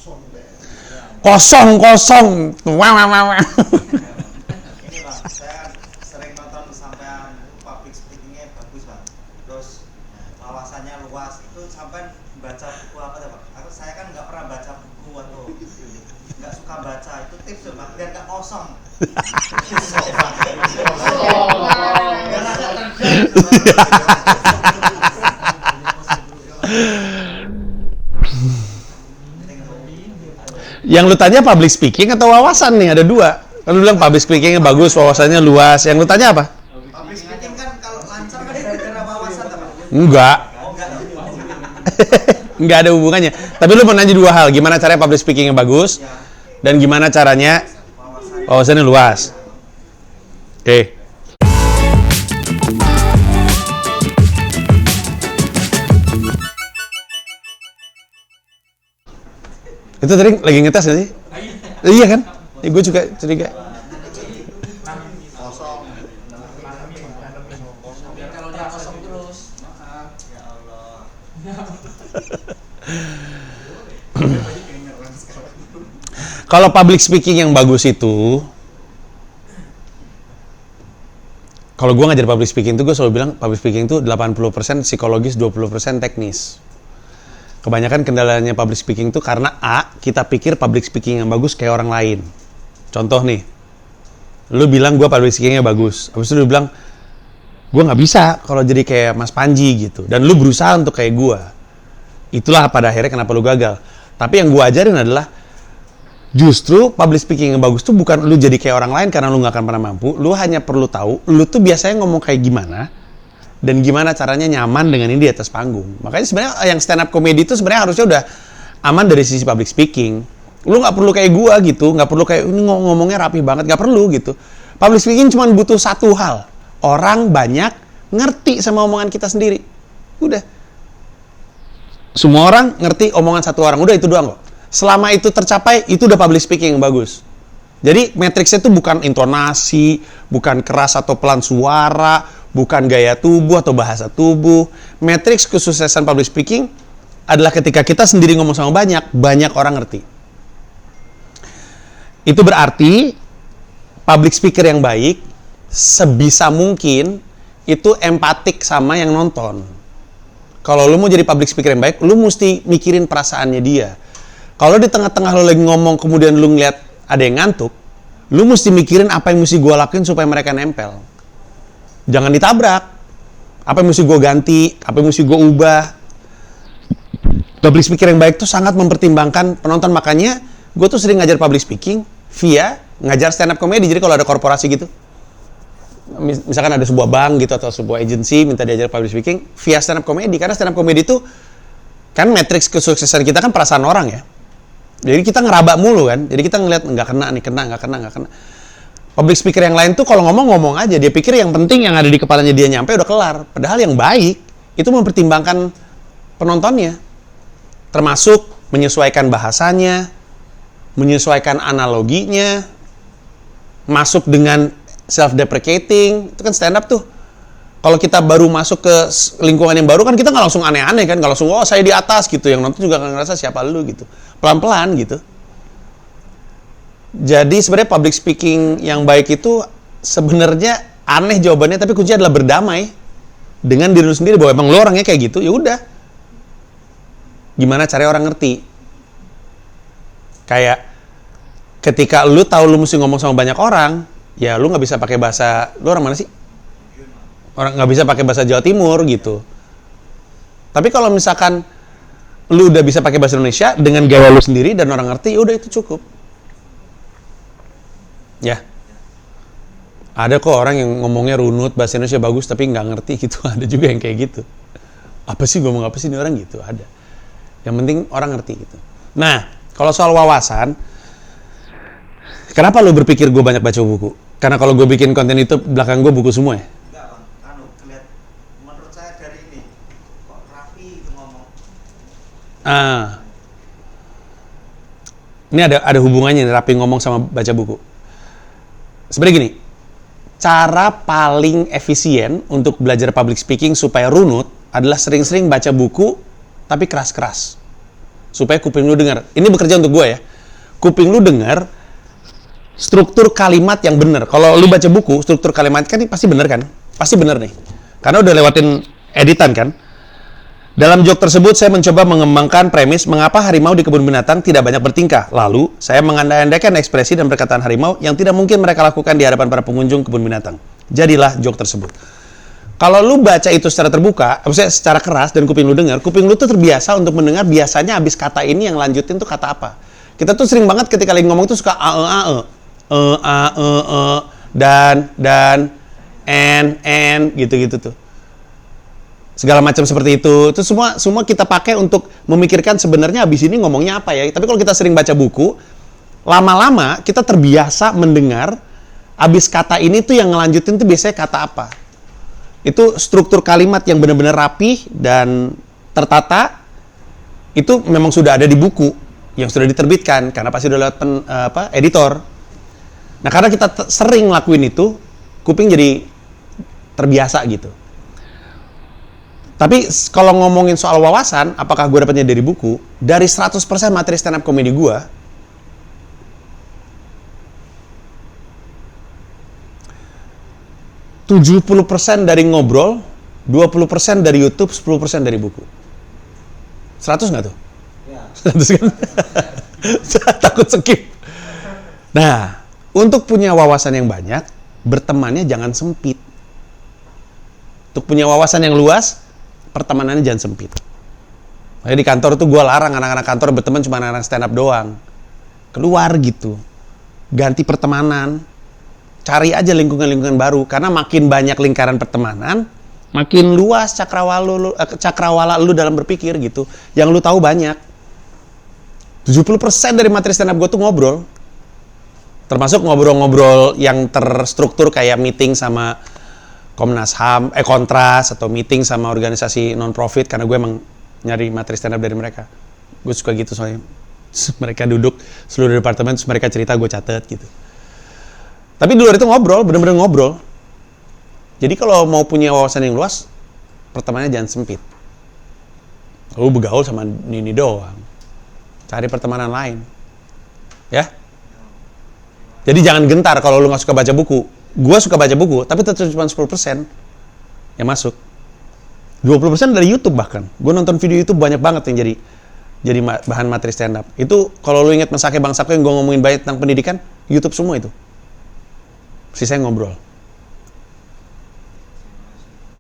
Kosong. Wah. Ini Bang, saya sering nonton sampai public speakingnya bagus Bang. Terus wawasannya luas. Itu sampai baca buku apa tuh Bang? Saya kan nggak pernah baca buku atau nggak suka baca. Itu tips tuh Bang, biar nggak kosong. Yang lu tanya public speaking atau wawasan nih? Ada dua. Kan lu bilang public speakingnya bagus, wawasannya luas. Yang lu tanya apa? Public speaking kan kalau lancar kan gara-gara wawasan Bang. Enggak. Oh enggak dong. Enggak ada hubungannya. Tapi lu mau nanya dua hal. Gimana caranya public speaking yang bagus? Dan gimana caranya wawasannya luas? Oke. Itu tadi lagi ngetes gak sih? Iya kan? Ya, gue juga curiga. Kalau dia kosong terus, maaf ya Allah. Kalau public speaking yang bagus itu, kalau gue ngajar public speaking itu, gue selalu bilang public speaking itu 80% psikologis, 20% teknis. Kebanyakan kendalanya public speaking itu karena kita pikir public speaking yang bagus kayak orang lain. Contoh nih, lu bilang gue public speakingnya bagus, habis itu lu bilang gue nggak bisa kalau jadi kayak Mas Panji gitu, dan lu berusaha untuk kayak gue. Itulah pada akhirnya kenapa lu gagal. Tapi yang gue ajarin adalah justru public speaking yang bagus tuh bukan lu jadi kayak orang lain karena lu nggak akan pernah mampu. Lu hanya perlu tahu lu tuh biasanya ngomong kayak gimana dan gimana caranya nyaman dengan ini di atas panggung. Makanya sebenarnya yang stand up comedy itu sebenarnya harusnya udah aman dari sisi public speaking. Lu nggak perlu kayak gua gitu, nggak perlu kayak ini ngomongnya rapi banget, nggak perlu gitu. Public speaking cuma butuh satu hal, orang banyak ngerti sama omongan kita sendiri. Udah, semua orang ngerti omongan satu orang, udah itu doang kok. Selama itu tercapai, itu udah public speaking yang bagus. Jadi matriksnya itu bukan intonasi, bukan keras atau pelan suara, bukan gaya tubuh atau bahasa tubuh. Matriks kesuksesan public speaking adalah ketika kita sendiri ngomong sama banyak orang ngerti. Itu berarti public speaker yang baik sebisa mungkin itu empatik sama yang nonton. Kalau lu mau jadi public speaker yang baik, lu mesti mikirin perasaannya dia. Kalau di tengah-tengah lu lagi ngomong kemudian lu ngeliat ada yang ngantuk, lu mesti mikirin apa yang mesti gue lakuin supaya mereka nempel. Jangan ditabrak. Apa yang mesti gue ganti, apa yang mesti gue ubah. Public speaker yang baik tuh sangat mempertimbangkan penonton. Makanya gue tuh sering ngajar public speaking via ngajar stand up comedy. Jadi kalau ada korporasi gitu, misalkan ada sebuah bank gitu atau sebuah agency minta diajar public speaking via stand up comedy. Karena stand up comedy itu kan matriks kesuksesan kita kan perasaan orang ya. Jadi kita ngeraba mulu kan. Jadi kita ngeliat nggak kena. Public speaker yang lain tuh kalau ngomong aja. Dia pikir yang penting yang ada di kepalanya dia nyampe udah kelar. Padahal yang baik itu mempertimbangkan penontonnya. Termasuk menyesuaikan bahasanya, menyesuaikan analoginya, masuk dengan self-deprecating. Itu kan stand up tuh. Kalau kita baru masuk ke lingkungan yang baru kan kita nggak langsung aneh-aneh kan. Nggak langsung, oh saya di atas gitu. Yang nonton juga nggak ngerasa siapa lu gitu. Pelan-pelan gitu. Jadi sebenarnya public speaking yang baik itu sebenarnya aneh jawabannya, tapi kuncinya adalah berdamai dengan diri lu sendiri bahwa emang lu orangnya kayak gitu, ya udah. Gimana caranya orang ngerti? Kayak ketika lu tahu lu mesti ngomong sama banyak orang, ya lu nggak bisa pakai bahasa, lu orang mana sih? Orang nggak bisa pakai bahasa Jawa Timur gitu. Tapi kalau misalkan lu udah bisa pakai bahasa Indonesia dengan gaya lu sendiri dan orang ngerti, udah itu cukup. Ya, ada kok orang yang ngomongnya runut, bahasa Indonesia bagus tapi nggak ngerti gitu. Ada juga yang kayak gitu. Apa sih ngomong apa sih ini orang gitu? Ada. Yang penting orang ngerti gitu. Nah, kalau soal wawasan, kenapa lu berpikir gue banyak baca buku? Karena kalau gue bikin konten itu belakang gue buku semua ya? Enggak Bang, kelihatan. Menurut saya dari ini kok rapi itu ngomong. Ini ada hubungannya nih, rapi ngomong sama baca buku. Sebenarnya gini, cara paling efisien untuk belajar public speaking supaya runut adalah sering-sering baca buku tapi keras-keras. supaya kuping lu dengar. Ini bekerja untuk gue ya. Kuping lu dengar struktur kalimat yang benar. Kalau lu baca buku, struktur kalimat kan ini pasti benar kan? Pasti benar nih. Karena udah lewatin editan kan? Dalam jok tersebut, saya mencoba mengembangkan premis mengapa harimau di kebun binatang tidak banyak bertingkah. Lalu, saya mengandai-andaikan ekspresi dan perkataan harimau yang tidak mungkin mereka lakukan di hadapan para pengunjung kebun binatang. Jadilah jok tersebut. Kalau lu baca itu secara terbuka, maksudnya secara keras dan kuping lu dengar, kuping lu tuh terbiasa untuk mendengar biasanya habis kata ini yang lanjutin tuh kata apa. Kita tuh sering banget ketika lagi ngomong tuh suka dan, and, gitu-gitu tuh. Segala macam seperti itu semua kita pakai untuk memikirkan sebenarnya habis ini ngomongnya apa ya. Tapi kalau kita sering baca buku, lama-lama kita terbiasa mendengar habis kata ini tuh yang ngelanjutin tuh biasanya kata apa. Itu struktur kalimat yang benar-benar rapi dan tertata, itu memang sudah ada di buku yang sudah diterbitkan karena pasti udah lewat editor. Nah, karena kita sering ngelakuin itu, kuping jadi terbiasa gitu. Tapi kalau ngomongin soal wawasan, apakah gue dapetnya dari buku? Dari 100% materi stand up comedy gue, 70% dari ngobrol, 20% dari YouTube, 10% dari buku. 100 nggak tuh? Ya. 100 kan? Takut skip. Nah, untuk punya wawasan yang banyak, bertemannya jangan sempit. Untuk punya wawasan yang luas, pertemanannya jangan sempit. Makanya di kantor tuh gue larang anak-anak kantor berteman cuma anak-anak stand up doang. Keluar gitu. Ganti pertemanan. Cari aja lingkungan-lingkungan baru. Karena makin banyak lingkaran pertemanan, makin luas cakrawala lu dalam berpikir gitu. Yang lu tahu banyak. 70% dari materi stand up gue tuh ngobrol. Termasuk ngobrol-ngobrol yang terstruktur kayak meeting sama Komnas HAM, Kontras, atau meeting sama organisasi non-profit, karena gue emang nyari materi stand up dari mereka. Gue suka gitu soalnya. Mereka duduk, seluruh departemen, terus mereka cerita, gue catet gitu. Tapi di luar itu ngobrol, bener-bener ngobrol. Jadi kalau mau punya wawasan yang luas, pertemanannya jangan sempit. Lu bergaul sama Nini doang. Cari pertemanan lain. Ya? Jadi jangan gentar kalau lu gak suka baca buku. Gue suka baca buku, tapi tetap cuma 10% yang masuk. 20% dari YouTube bahkan. Gue nonton video YouTube banyak banget yang jadi bahan materi stand up. Itu kalau lu inget Mesake Bangsaku yang gue ngomongin banyak tentang pendidikan, YouTube semua itu. Sisanya ngobrol.